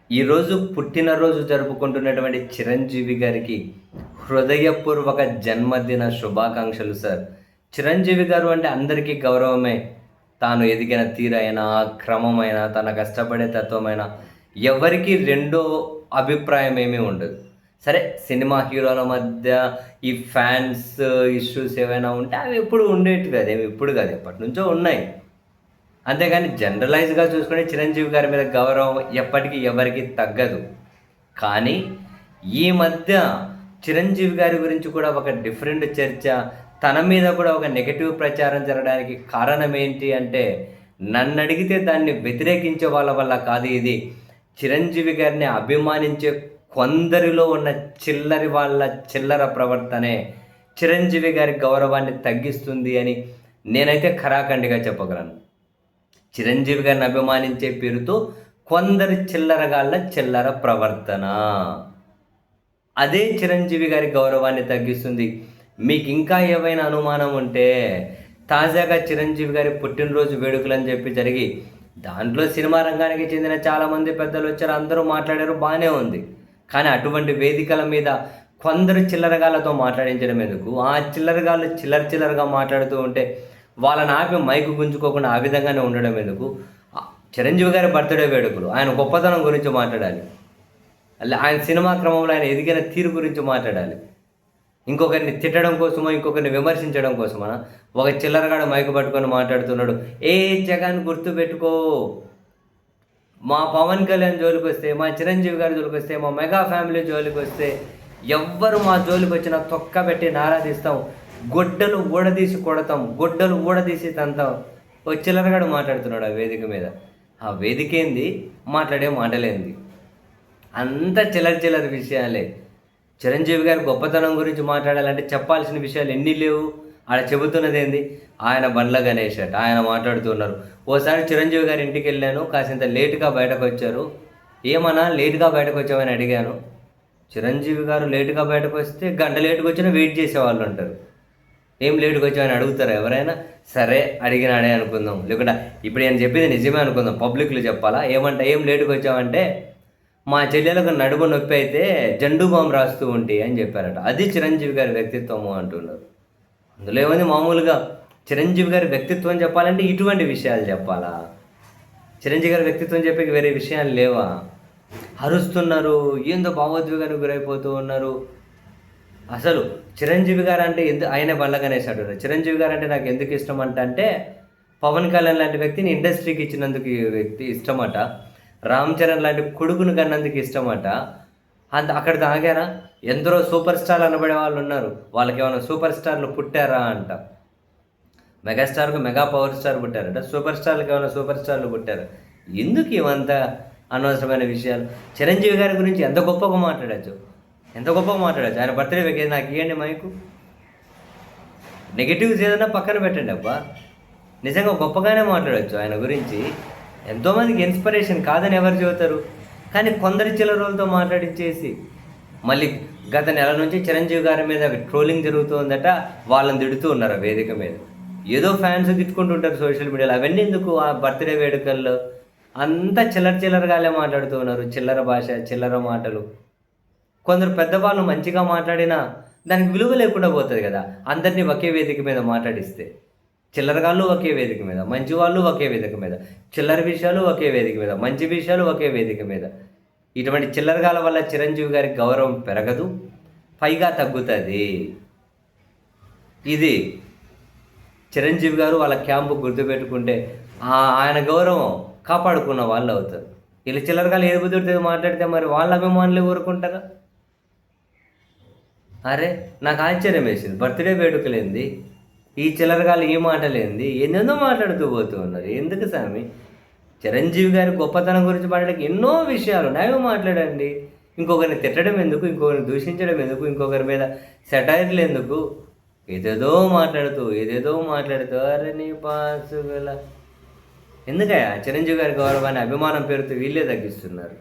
ఈరోజు పుట్టినరోజు జరుపుకుంటున్నటువంటి చిరంజీవి గారికి హృదయపూర్వక జన్మదిన శుభాకాంక్షలు సార్. చిరంజీవి గారు అంటే అందరికీ గౌరవమే. తాను ఎదిగిన తీరైనా, క్రమమైనా, తన కష్టపడే తత్వమైనా ఎవరికీ రెండో అభిప్రాయం ఏమీ ఉండదు. సరే, సినిమా హీరోల మధ్య ఈ ఫ్యాన్స్ ఇష్యూస్ ఏవైనా ఉంటే అవి ఎప్పుడు ఉండేటివి కాదు. ఏమి ఇప్పుడు కాదు, ఎప్పటినుంచో ఉన్నాయి. అంతేగాని జనరలైజ్‌గా చూసుకుంటే చిరంజీవి గారి మీద గౌరవం ఎప్పటికి ఎవరికీ తగ్గదు. కానీ ఈ మధ్య చిరంజీవి గారి గురించి కూడా ఒక డిఫరెంట్ చర్చ, తన మీద కూడా ఒక నెగెటివ్ ప్రచారం జరగడానికి కారణం ఏంటి అంటే, నన్నడిగితే దాన్ని వ్యతిరేకించే వాళ్ళ వల్ల కాదు ఇది. చిరంజీవి గారిని అభిమానించే కొందరిలో ఉన్న చిల్లర ప్రవర్తనే చిరంజీవి గారి గౌరవాన్ని తగ్గిస్తుంది అని నేనైతే ఖరాఖండిగా చెప్పగలను. చిరంజీవి గారిని అభిమానించే పేరుతో కొందరి చిల్లరగాళ్ళ చిల్లర ప్రవర్తన అదే చిరంజీవి గారి గౌరవాన్ని తగ్గిస్తుంది. మీకు ఇంకా ఏవైనా అనుమానం ఉంటే, తాజాగా చిరంజీవి గారి పుట్టినరోజు వేడుకలని చెప్పి జరిగి దాంట్లో సినిమా రంగానికి చెందిన చాలామంది పెద్దలు వచ్చారు, అందరూ మాట్లాడారు, బాగానే ఉంది. కానీ అటువంటి వేదికల మీద కొందరు చిల్లరగాళ్ళతో మాట్లాడించడం ఎందుకు? ఆ చిల్లరగాళ్ళు చిల్లరగా మాట్లాడుతూ ఉంటే వాళ్ళని ఆపి మైకు గుంజుకోకుండా ఆ విధంగానే ఉండడం ఎందుకు? చిరంజీవి గారి బర్త్డే వేడుకలు, ఆయన గొప్పతనం గురించి మాట్లాడాలి. ఆయన సినిమా క్రమంలో ఆయన ఎదిగిన తీరు గురించి మాట్లాడాలి. ఇంకొకరిని తిట్టడం కోసమో, ఇంకొకరిని విమర్శించడం కోసమా? ఒక చిల్లరగాడు మైకు పట్టుకొని మాట్లాడుతున్నాడు. జగన్ గుర్తుపెట్టుకో, మా పవన్ కళ్యాణ్ జోలికి వస్తే, మా చిరంజీవి గారి జోలికి వస్తే, మా మెగా ఫ్యామిలీ జోలికి వస్తే, ఎవ్వరు మా జోలికి వచ్చినా తొక్కబెట్టి నారాధిస్తాం, గొడ్డలు ఊడదీసి కొడతాం, గొడ్డలు ఊడదీసి తంతాం. ఓ చిల్లరగాడు మాట్లాడుతున్నాడు ఆ వేదిక మీద. ఆ వేదిక ఏంది, మాట్లాడే మాటలేంది? అంత చిల్లర విషయాలే. చిరంజీవి గారి గొప్పతనం గురించి మాట్లాడాలంటే చెప్పాల్సిన విషయాలు ఎన్ని లేవు. ఆడ చెబుతున్నది ఏంది, ఆయన బండ్ల గణేష్ అట, ఆయన మాట్లాడుతున్నారు. ఓసారి చిరంజీవి గారి ఇంటికి వెళ్ళాను, కాసింత లేటుగా బయటకు వచ్చారు. ఏమన్నా లేటుగా బయటకు వచ్చామని అడిగాను. చిరంజీవి గారు లేటుగా బయటకు వస్తే గంట లేటుకు వచ్చినా వెయిట్ చేసేవాళ్ళు ఉంటారు. ఏం లేటుకు వచ్చామని అడుగుతారా ఎవరైనా? సరే, అడిగినాడే అనుకుందాం, లేకుండా ఇప్పుడు నేను చెప్పింది నిజమే అనుకుందాం, పబ్లిక్లో చెప్పాలా? ఏం లేటుకు వచ్చామంటే, మా చెల్లెలకు నడుము నొప్పి అయితే జండు బాంబు రాస్తూ ఉంటే అని చెప్పారట. అది చిరంజీవి గారి వ్యక్తిత్వము అంటున్నారు. అందులో ఏమైంది, మామూలుగా చిరంజీవి గారి వ్యక్తిత్వం చెప్పాలంటే ఇటువంటి విషయాలు చెప్పాలా? చిరంజీవి గారి వ్యక్తిత్వం చెప్పే వేరే విషయాలు లేవా? అరుస్తున్నారు, ఏందో భావోద్వేగానికి గురైపోతూ ఉన్నారు. అసలు చిరంజీవి గారు అంటే ఆయన బల్లగనేసాడు. చిరంజీవి గారు అంటే నాకు ఎందుకు ఇష్టం అంటే, పవన్ కళ్యాణ్ లాంటి వ్యక్తిని ఇండస్ట్రీకి ఇచ్చినందుకు వ్యక్తి ఇష్టమట, రామ్ చరణ్ లాంటి కొడుకును కన్నందుకు ఇష్టమట. అక్కడ తాగారా? ఎందరో సూపర్ స్టార్ అనబడే వాళ్ళు ఉన్నారు, వాళ్ళకి ఏమైనా సూపర్ స్టార్లు పుట్టారా అంట. మెగాస్టార్కు మెగా పవర్ స్టార్ పుట్టారట, సూపర్ స్టార్లకు ఏమైనా సూపర్ స్టార్లు పుట్టారు. ఎందుకు ఇవంతా అనవసరమైన విషయాలు? చిరంజీవి గారి గురించి ఎంత గొప్పగా మాట్లాడచ్చు, ఆయన బర్త్డే వెకేది నాకు ఇవ్వండి మైకు. నెగిటివ్స్ ఏదైనా పక్కన పెట్టండి అబ్బా, నిజంగా గొప్పగానే మాట్లాడచ్చు ఆయన గురించి. ఎంతోమందికి ఇన్స్పిరేషన్ కాదని ఎవరు చెబుతారు? కానీ కొందరి చిల్లరోలతో మాట్లాడించేసి మళ్ళీ గత నెల నుంచి చిరంజీవి గారి మీద ట్రోలింగ్ జరుగుతుందట, వాళ్ళని తిడుతూ ఉన్నారు ఆ వేదిక మీద. ఏదో ఫ్యాన్స్ తిట్టుకుంటుంటారు సోషల్ మీడియాలో, అవన్నీ ఎందుకు? ఆ బర్త్డే వేడుకల్లో అంతా చిల్లరగాలే మాట్లాడుతూ ఉన్నారు, చిల్లర భాష, చిల్లర మాటలు. కొందరు పెద్దవాళ్ళు మంచిగా మాట్లాడినా దానికి విలువ లేకుండా పోతుంది కదా. అందరినీ ఒకే వేదిక మీద మాట్లాడిస్తే, చిల్లరగాళ్ళు ఒకే వేదిక మీద, మంచి వాళ్ళు ఒకే వేదిక మీద, చిల్లర విషయాలు ఒకే వేదిక మీద, మంచి విషయాలు ఒకే వేదిక మీద. ఇటువంటి చిల్లరగాల వల్ల చిరంజీవి గారికి గౌరవం పెరగదు, పైగా తగ్గుతుంది. ఇది చిరంజీవి గారు వాళ్ళ క్యాంపు గుర్తుపెట్టుకుంటే ఆయన గౌరవం కాపాడుకున్న వాళ్ళు అవుతారు. వీళ్ళు చిల్లరగాలు ఏది బుద్ధుడితే మాట్లాడితే మరి వాళ్ళ అభిమానులు ఊరుకుంటారా? అరే, నాకు ఆశ్చర్యం వేసింది. బర్త్డే వేడుకలేంది, ఈ చిల్లరగాలు ఈ మాటలేంది, ఎన్నెన్నో మాట్లాడుతూ పోతూ ఉన్నారు. ఎందుకు స్వామి? చిరంజీవి గారి గొప్పతనం గురించి మాట్లాడడానికి ఎన్నో విషయాలు ఉన్నాయి, మాట్లాడండి. ఇంకొకరిని తిట్టడం ఎందుకు, ఇంకొకరిని దూషించడం ఎందుకు, ఇంకొకరి మీద సెటైర్లు ఎందుకు? ఏదేదో మాట్లాడుతూ అరే నీ పాసుగల. ఎందుకయ్యా చిరంజీవి గారి గౌరవాన్ని అభిమానం పేరుతో వీళ్ళే తగ్గిస్తున్నారు.